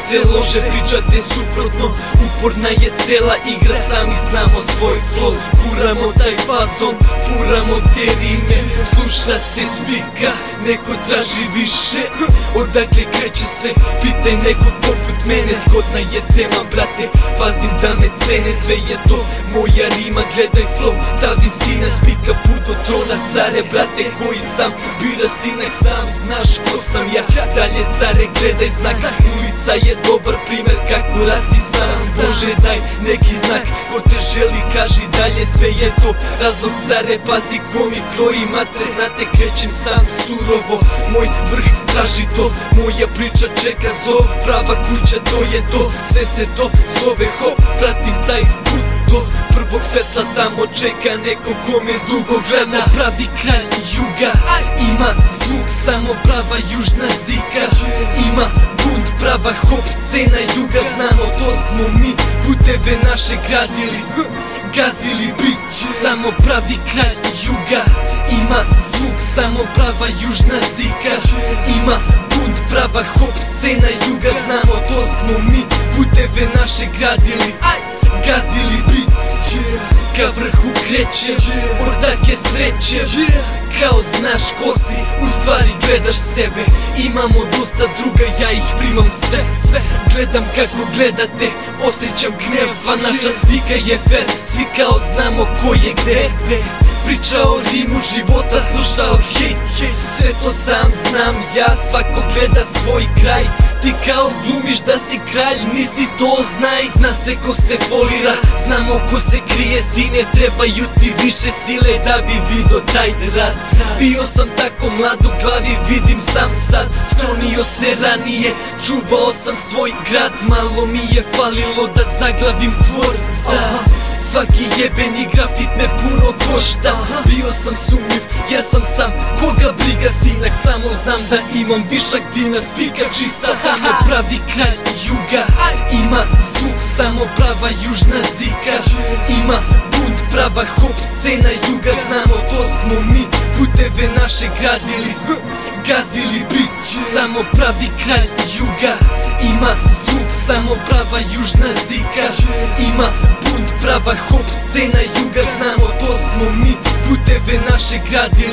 se lože, pričate suprotno. Uporna je cela igra, sami znamo svoj flow. Kuramo taj fazon, furamo te rime. Sluša se spika, neko traži više. Odakle kreće sve, pitaj nekog poput mene. Zgodna je tema, brate, pazim da me cene. Sve je to moja rima, gledaj flow. Ta visina spika put do trona. Care, brate, koji sam, biraš sinak, sam znaš ko sam ja. Dalje care, gledaj znak. Ulica je dobar primer kako rasti sam. Može daj neki znak, ko te želi kaži dalje. Sve je to razlog, care, pazi ko mi kroji matre. Znate, krećem sam surovo, moj vrh traži to. Moja priča čeka zov, prava kuća, to je to. Sve se to zove hop, pratim taj put do prvog svetla. Tamo čeka neko kome dugo gleda. Pravi kralj juga, ima zvuk, samo prava južna zika. Ima bunt, prava hop scena juga. Znamo, to smo mi, puteve naše gradili, gazili bit. Samo pravi kralj juga, ima zvuk, samo prava južna zika. Ima bunt, prava hop scena juga. Znamo, to smo mi, puteve naše gradili, gazili bit. Ka vrhu kreće, ordake sreće. Kao znaš ko si, u stvari gledaš sebe. Imamo dosta druga, ja ih primam sve. Gledam kako gledate, osjećam gnev. Sva naša spika je fair, svi kao znamo ko je gde. Pričao rimu života, slušao hejt. Sve to sam znam ja, svako gleda svoj kraj. Ti kao glumiš da si kralj, nisi to znaj. Zna se ko se folira, znamo ko se krije. Sine, trebaju ti više sile da bi vidio taj rad. Bio sam tako mlad, u glavi vidim sam sad. Sklonio se ranije, čuvao sam svoj grad. Malo mi je falilo da zaglavim tvorca. Svaki jebeni grafit me puno košta. Bio sam sumnjiv, ja sam sam, koga briga sinak. Samo znam da imam višak dina, spika čista. Samo pravi kralj juga, ima zvuk, samo prava južna zika. Ima bunt, prava hop scena juga. Znamo, to smo mi, puteve naše gradili, gazili bit. Samo pravi kralj juga, ima zvuk, samo prava južna zika. Ima bunt, prava hop scena juga. Znamo, to smo mi, puteve naše gradili.